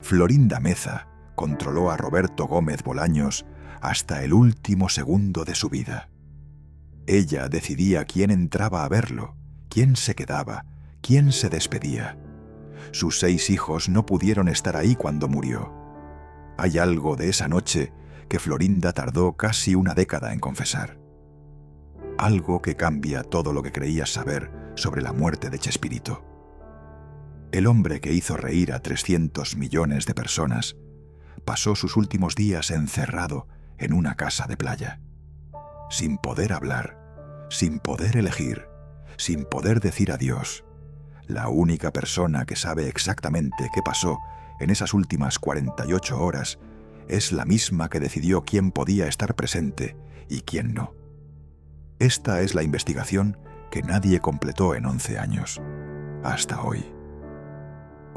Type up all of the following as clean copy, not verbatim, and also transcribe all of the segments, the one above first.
Florinda Meza controló a Roberto Gómez Bolaños hasta el último segundo de su vida. Ella decidía quién entraba a verlo, quién se quedaba, quién se despedía. Sus 6 hijos no pudieron estar ahí cuando murió. Hay algo de esa noche que Florinda tardó casi una década en confesar. Algo que cambia todo lo que creías saber sobre la muerte de Chespirito. El hombre que hizo reír a 300 millones de personas pasó sus últimos días encerrado en una casa de playa. Sin poder hablar, sin poder elegir, sin poder decir adiós. La única persona que sabe exactamente qué pasó en esas últimas 48 horas es la misma que decidió quién podía estar presente y quién no. Esta es la investigación que nadie completó en 11 años, hasta hoy.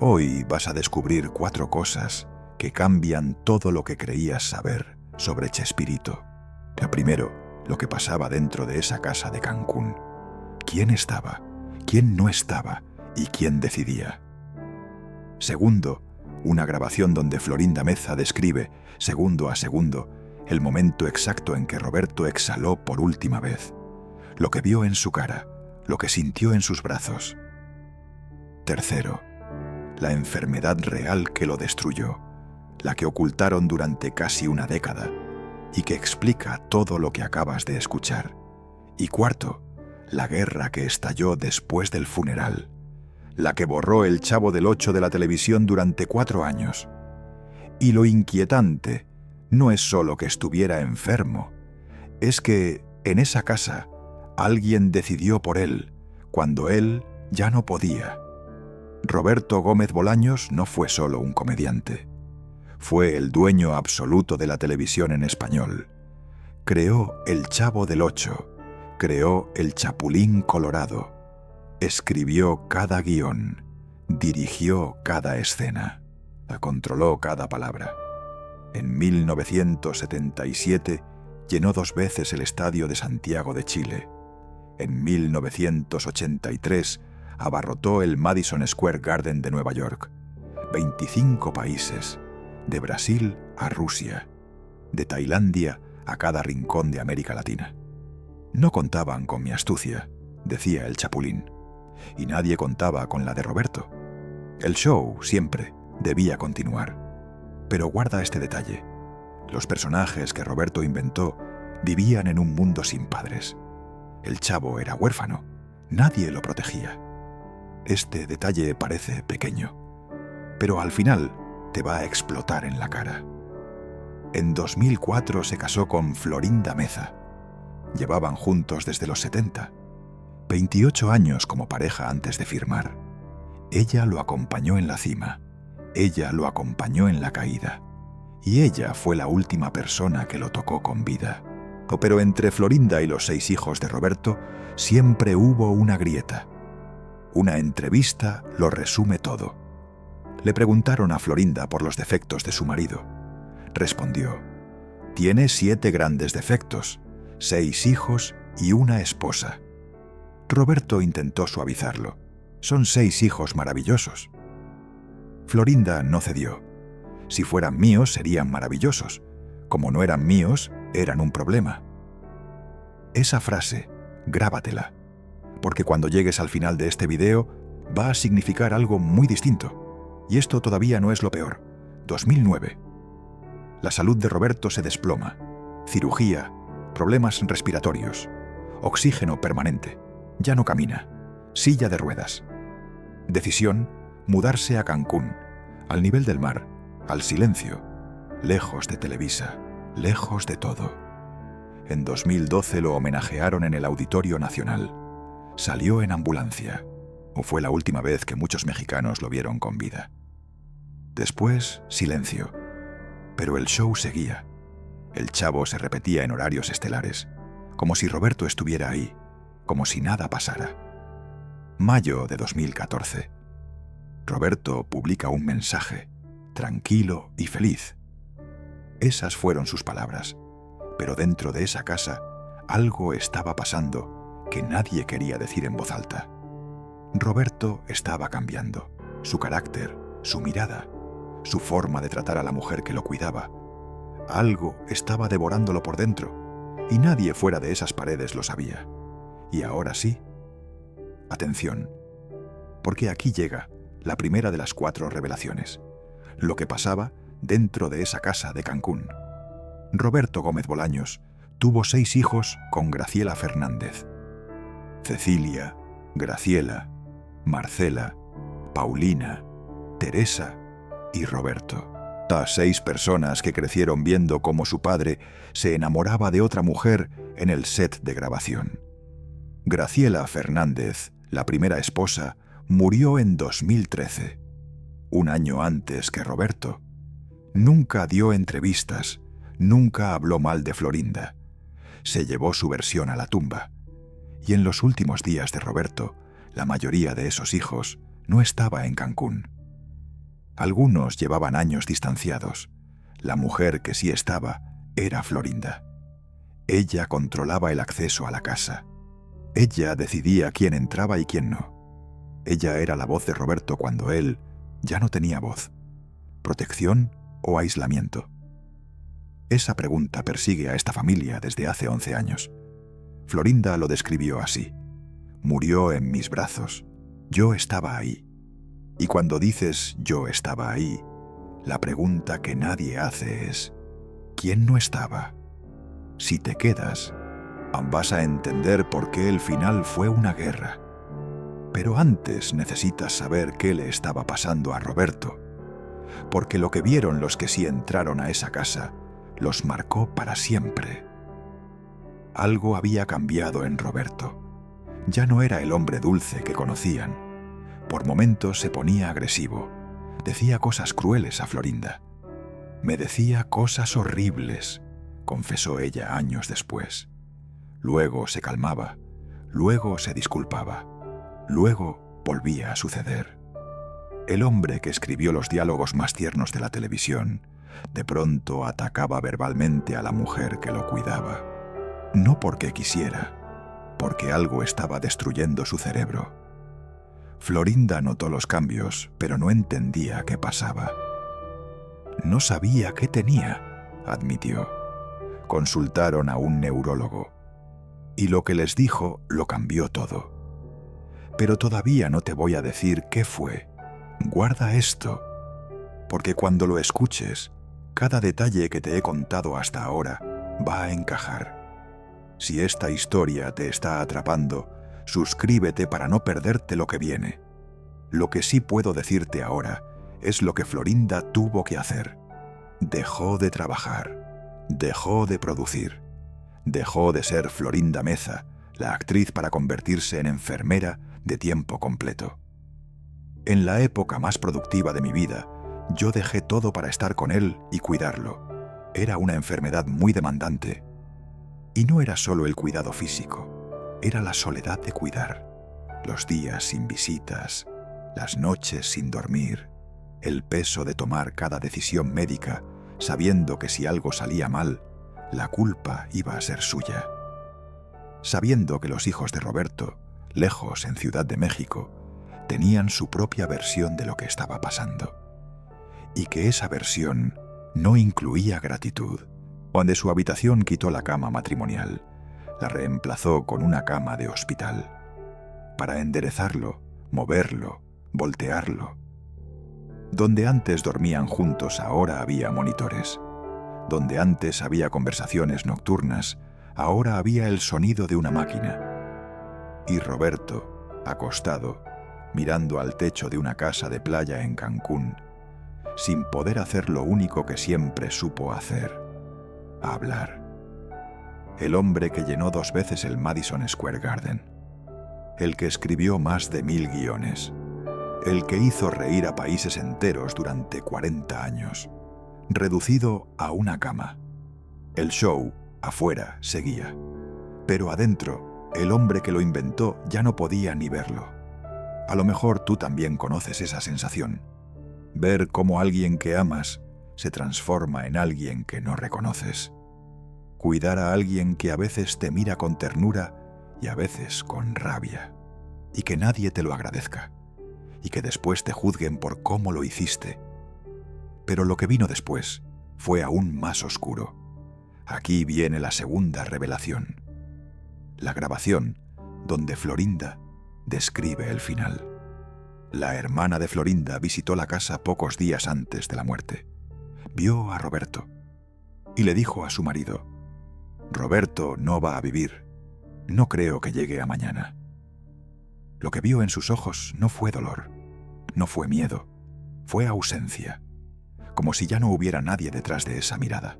Hoy vas a descubrir 4 cosas que cambian todo lo que creías saber sobre Chespirito. La primero, lo que pasaba dentro de esa casa de Cancún. ¿Quién estaba? ¿Quién no estaba? ¿Y quién decidía? Segundo, una grabación donde Florinda Meza describe, segundo a segundo, el momento exacto en que Roberto exhaló por última vez, lo que vio en su cara, lo que sintió en sus brazos. Tercero, la enfermedad real que lo destruyó, la que ocultaron durante casi una década y que explica todo lo que acabas de escuchar. Y cuarto, la guerra que estalló después del funeral, la que borró el Chavo del Ocho de la televisión durante 4 años. Y lo inquietante no es solo que estuviera enfermo, es que en esa casa alguien decidió por él cuando él ya no podía. Roberto Gómez Bolaños no fue solo un comediante. Fue el dueño absoluto de la televisión en español. Creó el Chavo del Ocho, creó el Chapulín Colorado, escribió cada guión, dirigió cada escena, controló cada palabra. En 1977 llenó 2 veces el Estadio de Santiago de Chile. En 1983 abarrotó el Madison Square Garden de Nueva York. 25 países, de Brasil a Rusia, de Tailandia a cada rincón de América Latina. No contaban con mi astucia, decía el Chapulín, y nadie contaba con la de Roberto. El show siempre debía continuar. Pero guarda este detalle. Los personajes que Roberto inventó vivían en un mundo sin padres. El Chavo era huérfano, nadie lo protegía. Este detalle parece pequeño, pero al final te va a explotar en la cara. En 2004 se casó con Florinda Meza. Llevaban juntos desde los 70. 28 años como pareja antes de firmar. Ella lo acompañó en la cima. Ella lo acompañó en la caída. Y ella fue la última persona que lo tocó con vida. Pero entre Florinda y los 6 hijos de Roberto siempre hubo una grieta. Una entrevista lo resume todo. Le preguntaron a Florinda por los defectos de su marido. Respondió: tiene 7 grandes defectos, 6 hijos y una esposa. Roberto intentó suavizarlo. Son 6 hijos maravillosos. Florinda no cedió. Si fueran míos serían maravillosos. Como no eran míos, eran un problema. Esa frase, grábatela, porque cuando llegues al final de este video va a significar algo muy distinto. Y esto todavía no es lo peor. 2009. La salud de Roberto se desploma. Cirugía, problemas respiratorios, oxígeno permanente. Ya no camina. Silla de ruedas. Decisión: mudarse a Cancún, al nivel del mar, al silencio, lejos de Televisa, lejos de todo. En 2012 lo homenajearon en el Auditorio Nacional. Salió en ambulancia, o fue la última vez que muchos mexicanos lo vieron con vida. Después, silencio. Pero el show seguía. El Chavo se repetía en horarios estelares, como si Roberto estuviera ahí, como si nada pasara. Mayo de 2014. Roberto publica un mensaje, tranquilo y feliz. Esas fueron sus palabras, pero dentro de esa casa algo estaba pasando que nadie quería decir en voz alta. Roberto estaba cambiando, su carácter, su mirada. su forma de tratar a la mujer que lo cuidaba. Algo estaba devorándolo por dentro, y nadie fuera de esas paredes lo sabía. Y ahora sí. Atención, porque aquí llega la primera de las 4 revelaciones. Lo que pasaba dentro de esa casa de Cancún. Roberto Gómez Bolaños tuvo 6 hijos con Graciela Fernández. Cecilia, Graciela, Marcela, Paulina, Teresa y Roberto. Las 6 personas que crecieron viendo cómo su padre se enamoraba de otra mujer en el set de grabación. Graciela Fernández, la primera esposa, murió en 2013, un año antes que Roberto. Nunca dio entrevistas, nunca habló mal de Florinda. Se llevó su versión a la tumba. Y en los últimos días de Roberto, la mayoría de esos hijos no estaba en Cancún. Algunos llevaban años distanciados. La mujer que sí estaba era Florinda. Ella controlaba el acceso a la casa. Ella decidía quién entraba y quién no. Ella era la voz de Roberto cuando él ya no tenía voz. ¿Protección o aislamiento? Esa pregunta persigue a esta familia desde hace 11 años. Florinda lo describió así: murió en mis brazos. Yo estaba ahí. Y cuando dices yo estaba ahí, la pregunta que nadie hace es ¿quién no estaba? Si te quedas, vas a entender por qué el final fue una guerra. Pero antes necesitas saber qué le estaba pasando a Roberto, porque lo que vieron los que sí entraron a esa casa los marcó para siempre. Algo había cambiado en Roberto. Ya no era el hombre dulce que conocían. Por momentos se ponía agresivo. Decía cosas crueles a Florinda. Me decía cosas horribles, confesó ella años después. Luego se calmaba, luego se disculpaba, luego volvía a suceder. El hombre que escribió los diálogos más tiernos de la televisión, de pronto atacaba verbalmente a la mujer que lo cuidaba. No porque quisiera, porque algo estaba destruyendo su cerebro. Florinda notó los cambios, pero no entendía qué pasaba. No sabía qué tenía, admitió. Consultaron a un neurólogo, y lo que les dijo lo cambió todo. Pero todavía no te voy a decir qué fue. Guarda esto, porque cuando lo escuches, cada detalle que te he contado hasta ahora va a encajar. Si esta historia te está atrapando, suscríbete para no perderte lo que viene. Lo que sí puedo decirte ahora es lo que Florinda tuvo que hacer. Dejó de trabajar, dejó de producir, dejó de ser Florinda Meza, la actriz, para convertirse en enfermera de tiempo completo. En la época más productiva de mi vida, yo dejé todo para estar con él y cuidarlo. Era una enfermedad muy demandante. Y no era solo el cuidado físico, era la soledad de cuidar. Los días sin visitas, las noches sin dormir, el peso de tomar cada decisión médica, sabiendo que si algo salía mal, la culpa iba a ser suya. Sabiendo que los hijos de Roberto, lejos en Ciudad de México, tenían su propia versión de lo que estaba pasando. Y que esa versión no incluía gratitud. Cuando de su habitación quitó la cama matrimonial, la reemplazó con una cama de hospital. Para enderezarlo, moverlo, voltearlo. Donde antes dormían juntos, ahora había monitores. Donde antes había conversaciones nocturnas, ahora había el sonido de una máquina. Y Roberto, acostado, mirando al techo de una casa de playa en Cancún, sin poder hacer lo único que siempre supo hacer: hablar. El hombre que llenó 2 veces el Madison Square Garden. El que escribió más de 1000 guiones. El que hizo reír a países enteros durante 40 años. Reducido a una cama. El show, afuera, seguía. Pero adentro, el hombre que lo inventó ya no podía ni verlo. A lo mejor tú también conoces esa sensación. Ver cómo alguien que amas se transforma en alguien que no reconoces. Cuidar a alguien que a veces te mira con ternura y a veces con rabia. Y que nadie te lo agradezca. Y que después te juzguen por cómo lo hiciste. Pero lo que vino después fue aún más oscuro. Aquí viene la segunda revelación. La grabación donde Florinda describe el final. La hermana de Florinda visitó la casa pocos días antes de la muerte. Vio a Roberto y le dijo a su marido: «Roberto no va a vivir. No creo que llegue a mañana». Lo que vio en sus ojos no fue dolor, no fue miedo, fue ausencia, como si ya no hubiera nadie detrás de esa mirada.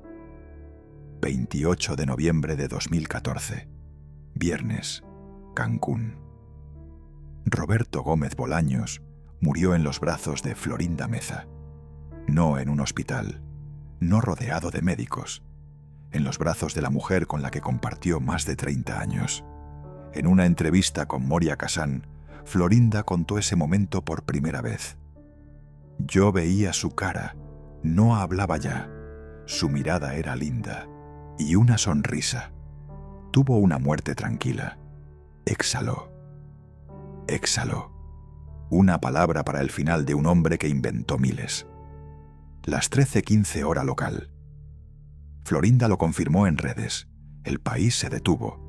28 de noviembre de 2014, viernes, Cancún. Roberto Gómez Bolaños murió en los brazos de Florinda Meza. No en un hospital, no rodeado de médicos, en los brazos de la mujer con la que compartió más de 30 años. En una entrevista con Moria Kazan, Florinda contó ese momento por primera vez. «Yo veía su cara, no hablaba ya, su mirada era linda, y una sonrisa. Tuvo una muerte tranquila. Exhaló. Exhaló. Una palabra para el final de un hombre que inventó miles». Las 13:15 hora local. Florinda lo confirmó en redes. El país se detuvo.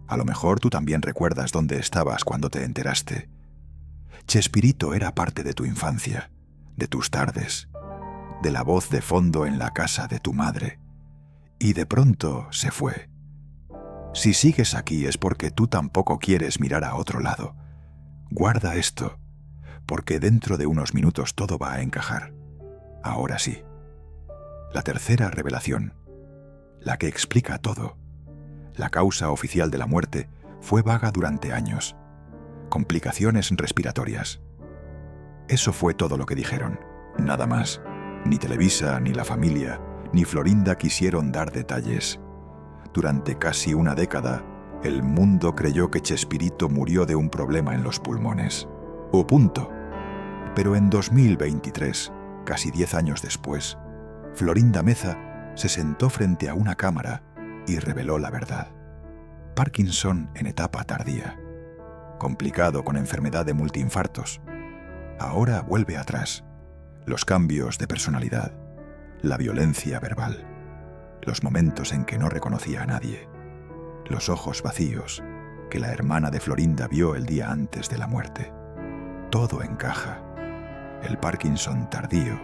A lo mejor tú también recuerdas dónde estabas cuando te enteraste. Chespirito era parte de tu infancia, de tus tardes, de la voz de fondo en la casa de tu madre. Y de pronto se fue. Si sigues aquí es porque tú tampoco quieres mirar a otro lado. Guarda esto, porque dentro de unos minutos todo va a encajar. Ahora sí. La tercera revelación, la que explica todo. La causa oficial de la muerte fue vaga durante años. Complicaciones respiratorias. Eso fue todo lo que dijeron, nada más. Ni Televisa, ni la familia, ni Florinda quisieron dar detalles. Durante casi una década, el mundo creyó que Chespirito murió de un problema en los pulmones. O punto. Pero en 2023, casi 10 años después, Florinda Meza se sentó frente a una cámara y reveló la verdad. Parkinson en etapa tardía. Complicado con enfermedad de multiinfartos. Ahora vuelve atrás. Los cambios de personalidad. La violencia verbal. Los momentos en que no reconocía a nadie. Los ojos vacíos que la hermana de Florinda vio el día antes de la muerte. Todo encaja. El Parkinson tardío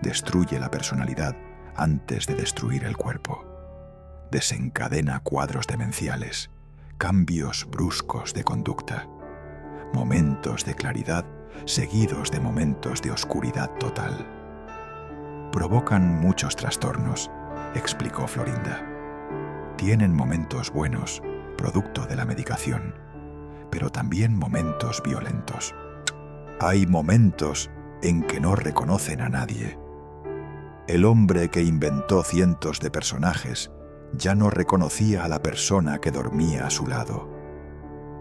destruye la personalidad antes de destruir el cuerpo. Desencadena cuadros demenciales, cambios bruscos de conducta, momentos de claridad seguidos de momentos de oscuridad total. Provocan muchos trastornos, explicó Florinda. Tienen momentos buenos, producto de la medicación, pero también momentos violentos. Hay momentos en que no reconocen a nadie. El hombre que inventó cientos de personajes ya no reconocía a la persona que dormía a su lado.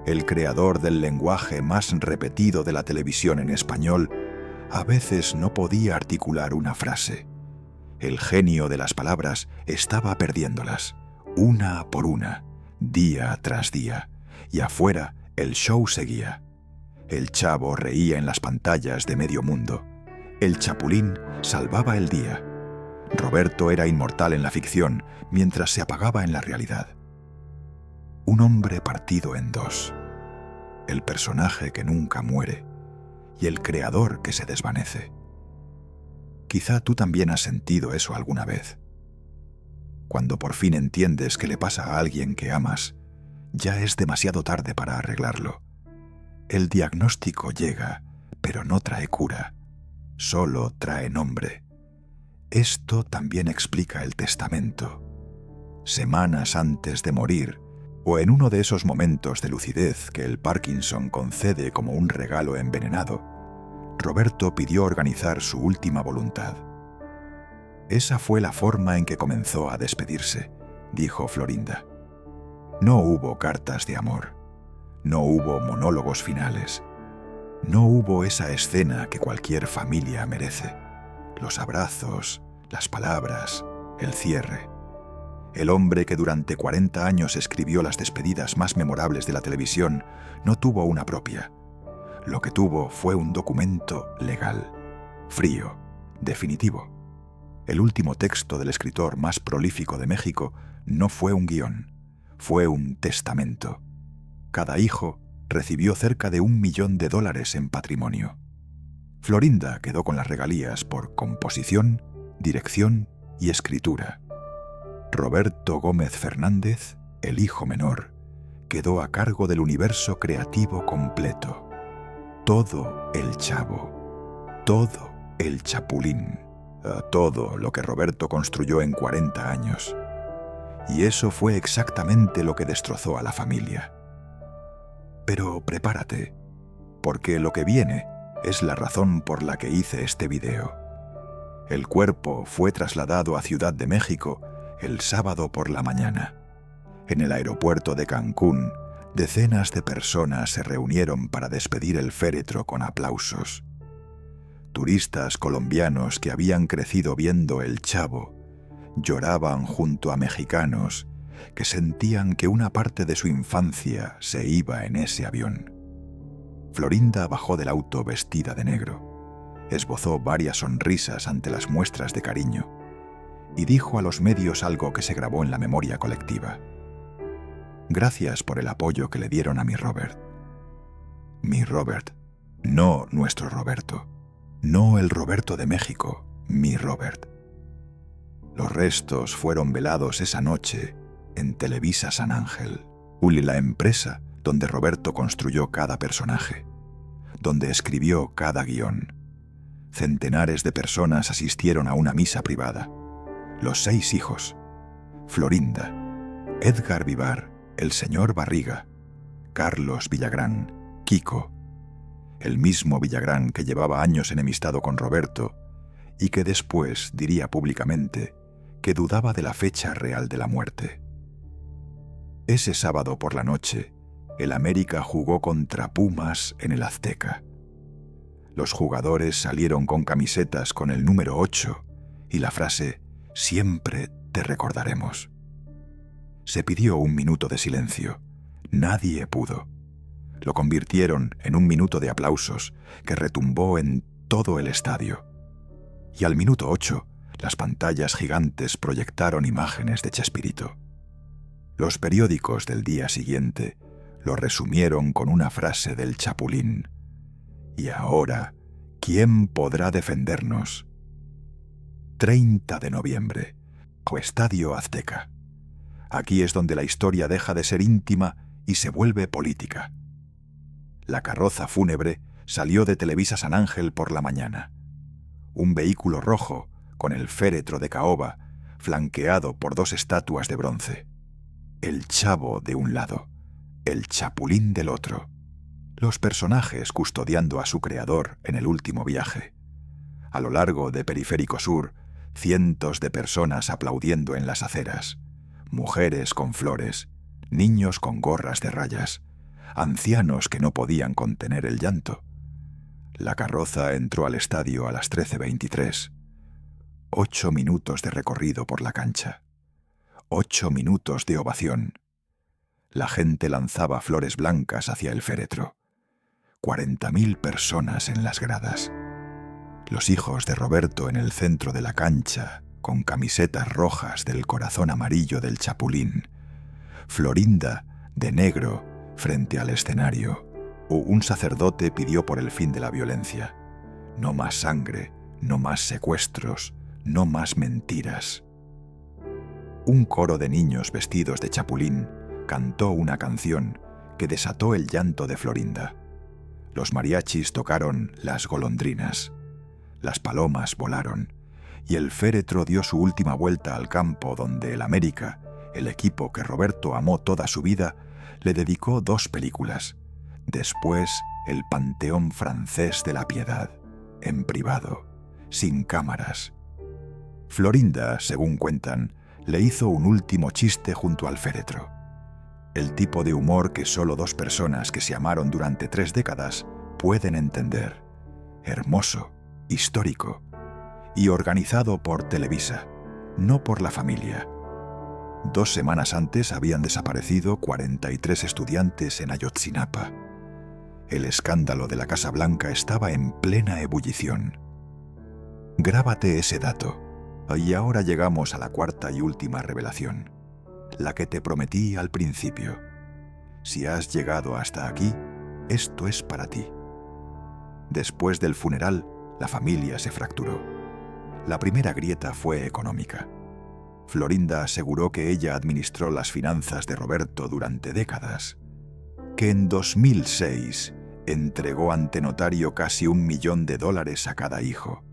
El creador del lenguaje más repetido de la televisión en español a veces no podía articular una frase. El genio de las palabras estaba perdiéndolas, una por una, día tras día, y afuera el show seguía. El Chavo reía en las pantallas de medio mundo. El Chapulín salvaba el día. Roberto era inmortal en la ficción, mientras se apagaba en la realidad. Un hombre partido en dos. El personaje que nunca muere y el creador que se desvanece. Quizá tú también has sentido eso alguna vez. Cuando por fin entiendes que le pasa a alguien que amas, ya es demasiado tarde para arreglarlo. El diagnóstico llega, pero no trae cura, solo trae nombre. Esto también explica el testamento. Semanas antes de morir, o en uno de esos momentos de lucidez que el Parkinson concede como un regalo envenenado, Roberto pidió organizar su última voluntad. Esa fue la forma en que comenzó a despedirse, dijo Florinda. No hubo cartas de amor, no hubo monólogos finales, no hubo esa escena que cualquier familia merece, los abrazos, las palabras, el cierre. El hombre que durante 40 años escribió las despedidas más memorables de la televisión no tuvo una propia. Lo que tuvo fue un documento legal, frío, definitivo. El último texto del escritor más prolífico de México no fue un guión, fue un testamento. Cada hijo recibió cerca de $1 millón en patrimonio. Florinda quedó con las regalías por composición, dirección y escritura. Roberto Gómez Fernández, el hijo menor, quedó a cargo del universo creativo completo. Todo el Chavo, todo el Chapulín, todo lo que Roberto construyó en 40 años. Y eso fue exactamente lo que destrozó a la familia. Pero prepárate, porque lo que viene es la razón por la que hice este video. El cuerpo fue trasladado a Ciudad de México el sábado por la mañana. En el aeropuerto de Cancún, decenas de personas se reunieron para despedir el féretro con aplausos. Turistas colombianos que habían crecido viendo El Chavo lloraban junto a mexicanos que sentían que una parte de su infancia se iba en ese avión. Florinda bajó del auto vestida de negro, esbozó varias sonrisas ante las muestras de cariño y dijo a los medios algo que se grabó en la memoria colectiva. Gracias por el apoyo que le dieron a mi Robert. Mi Robert, no nuestro Roberto, no el Roberto de México, mi Robert. Los restos fueron velados esa noche en Televisa San Ángel, la empresa donde Roberto construyó cada personaje, donde escribió cada guión. Centenares de personas asistieron a una misa privada. Los 6 hijos, Florinda, Edgar Vivar, el señor Barriga, Carlos Villagrán, Kiko, el mismo Villagrán que llevaba años enemistado con Roberto y que después diría públicamente que dudaba de la fecha real de la muerte. Ese sábado por la noche, el América jugó contra Pumas en el Azteca. Los jugadores salieron con camisetas con el número 8 y la frase «Siempre te recordaremos». Se pidió 1 minuto de silencio. Nadie pudo. Lo convirtieron en 1 minuto de aplausos que retumbó en todo el estadio. Y al minuto 8, las pantallas gigantes proyectaron imágenes de Chespirito. Los periódicos del día siguiente lo resumieron con una frase del Chapulín. Y ahora, ¿quién podrá defendernos? 30 de noviembre, Estadio Azteca. Aquí es donde la historia deja de ser íntima y se vuelve política. La carroza fúnebre salió de Televisa San Ángel por la mañana. Un vehículo rojo, con el féretro de caoba, flanqueado por 2 estatuas de bronce. El Chavo de un lado, el Chapulín del otro. Los personajes custodiando a su creador en el último viaje. A lo largo de Periférico Sur, cientos de personas aplaudiendo en las aceras. Mujeres con flores, niños con gorras de rayas, ancianos que no podían contener el llanto. La carroza entró al estadio a las 13:23. 8 minutos de recorrido por la cancha. 8 minutos de ovación. La gente lanzaba flores blancas hacia el féretro. 40.000 personas en las gradas. Los hijos de Roberto en el centro de la cancha, con camisetas rojas del corazón amarillo del Chapulín. Florinda, de negro, frente al escenario. Un sacerdote pidió por el fin de la violencia. No más sangre, no más secuestros, no más mentiras. Un coro de niños vestidos de Chapulín cantó una canción que desató el llanto de Florinda. Los mariachis tocaron Las golondrinas. Las palomas volaron y el féretro dio su última vuelta al campo donde el América, el equipo que Roberto amó toda su vida, le dedicó 2 películas. Después, el Panteón Francés de la Piedad, en privado, sin cámaras. Florinda, según cuentan, le hizo un último chiste junto al féretro. El tipo de humor que solo 2 personas que se amaron durante 3 décadas pueden entender. Hermoso, histórico y organizado por Televisa, no por la familia. 2 semanas antes habían desaparecido 43 estudiantes en Ayotzinapa. El escándalo de la Casa Blanca estaba en plena ebullición. Grábate ese dato. Y ahora llegamos a la cuarta y última revelación, la que te prometí al principio. Si has llegado hasta aquí, esto es para ti. Después del funeral, la familia se fracturó. La primera grieta fue económica. Florinda aseguró que ella administró las finanzas de Roberto durante décadas, que en 2006 entregó ante notario casi $1 millón a cada hijo.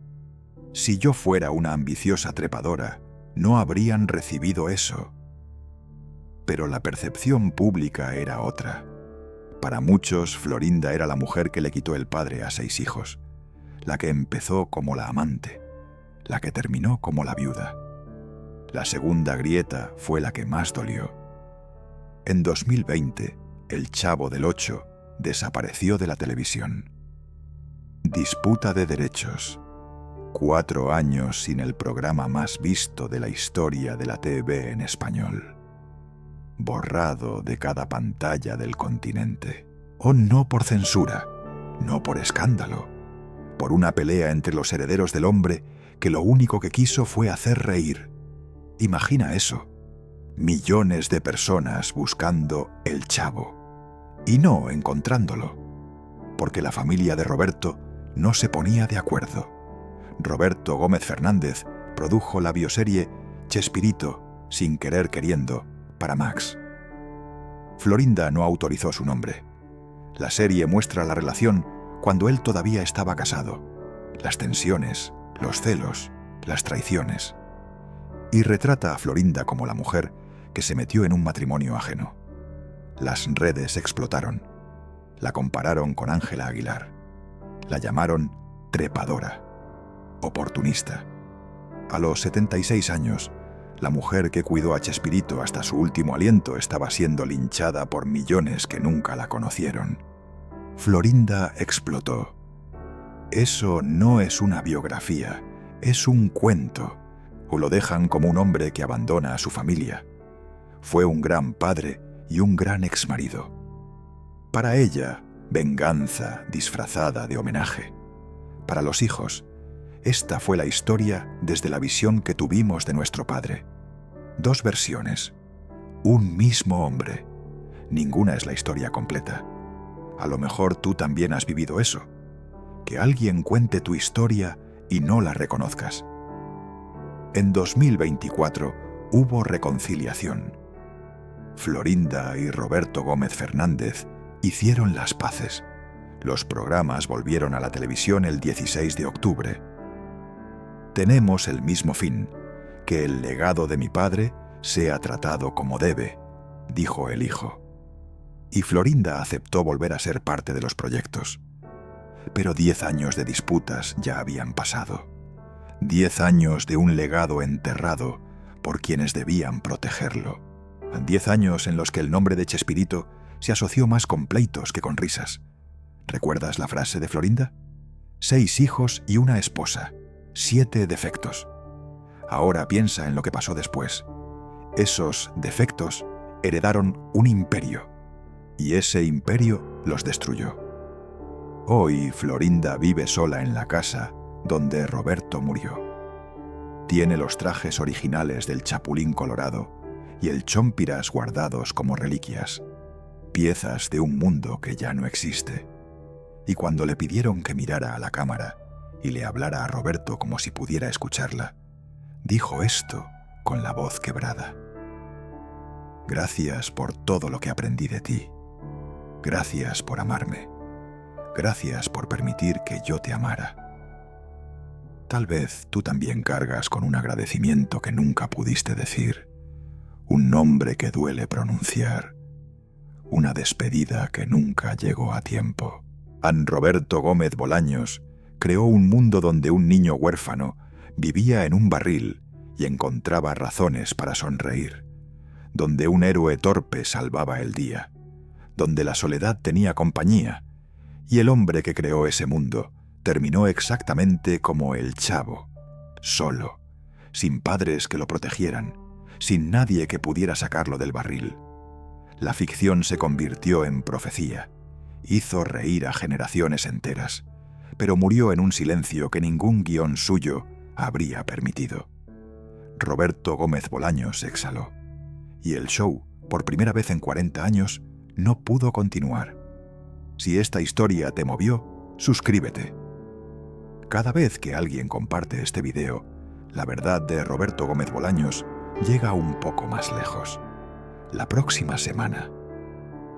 Si yo fuera una ambiciosa trepadora, no habrían recibido eso. Pero la percepción pública era otra. Para muchos, Florinda era la mujer que le quitó el padre a 6 hijos, la que empezó como la amante, la que terminó como la viuda. La segunda grieta fue la que más dolió. En 2020, el Chavo del Ocho desapareció de la televisión. Disputa de derechos. 4 años sin el programa más visto de la historia de la TV en español. Borrado de cada pantalla del continente. No por censura, no por escándalo, por una pelea entre los herederos del hombre que lo único que quiso fue hacer reír. Imagina eso. Millones de personas buscando El Chavo y no encontrándolo, porque la familia de Roberto no se ponía de acuerdo. Roberto Gómez Fernández produjo la bioserie Chespirito, sin querer queriendo, para Max. Florinda no autorizó su nombre. La serie muestra la relación cuando él todavía estaba casado, las tensiones, los celos, las traiciones. Y retrata a Florinda como la mujer que se metió en un matrimonio ajeno. Las redes explotaron. La compararon con Ángela Aguilar. La llamaron trepadora, oportunista. A los 76 años, la mujer que cuidó a Chespirito hasta su último aliento estaba siendo linchada por millones que nunca la conocieron. Florinda explotó. Eso no es una biografía, es un cuento. O lo dejan como un hombre que abandona a su familia. Fue un gran padre y un gran exmarido. Para ella, venganza disfrazada de homenaje. Para los hijos, esta fue la historia desde la visión que tuvimos de nuestro padre. 2 versiones, un mismo hombre. Ninguna es la historia completa. A lo mejor tú también has vivido eso. Que alguien cuente tu historia y no la reconozcas. En 2024 hubo reconciliación. Florinda y Roberto Gómez Fernández hicieron las paces. Los programas volvieron a la televisión el 16 de octubre. Tenemos el mismo fin, que el legado de mi padre sea tratado como debe, dijo el hijo. Y Florinda aceptó volver a ser parte de los proyectos. Pero 10 años de disputas ya habían pasado. 10 años de un legado enterrado por quienes debían protegerlo. 10 años en los que el nombre de Chespirito se asoció más con pleitos que con risas. ¿Recuerdas la frase de Florinda? 6 hijos y una esposa, 7 defectos. Ahora piensa en lo que pasó después. Esos defectos heredaron un imperio, y ese imperio los destruyó. Hoy Florinda vive sola en la casa donde Roberto murió. Tiene los trajes originales del Chapulín Colorado y el Chompiras guardados como reliquias, piezas de un mundo que ya no existe. Y cuando le pidieron que mirara a la cámara y le hablara a Roberto como si pudiera escucharla, dijo esto con la voz quebrada. Gracias por todo lo que aprendí de ti. Gracias por amarme. Gracias por permitir que yo te amara. Tal vez tú también cargas con un agradecimiento que nunca pudiste decir, un nombre que duele pronunciar, una despedida que nunca llegó a tiempo. An Roberto Gómez Bolaños creó un mundo donde un niño huérfano vivía en un barril y encontraba razones para sonreír, donde un héroe torpe salvaba el día, donde la soledad tenía compañía, y el hombre que creó ese mundo terminó exactamente como el Chavo, solo, sin padres que lo protegieran, sin nadie que pudiera sacarlo del barril. La ficción se convirtió en profecía, hizo reír a generaciones enteras, pero murió en un silencio que ningún guión suyo habría permitido. Roberto Gómez Bolaños exhaló, y el show, por primera vez en 40 años, no pudo continuar. Si esta historia te movió, suscríbete. Cada vez que alguien comparte este video, la verdad de Roberto Gómez Bolaños llega un poco más lejos. La próxima semana,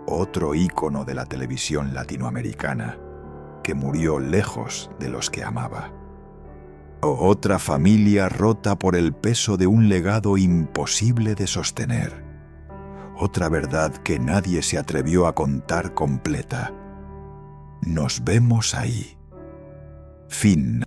otro ícono de la televisión latinoamericana que murió lejos de los que amaba. Otra familia rota por el peso de un legado imposible de sostener. Otra verdad que nadie se atrevió a contar completa. Nos vemos ahí. Fin.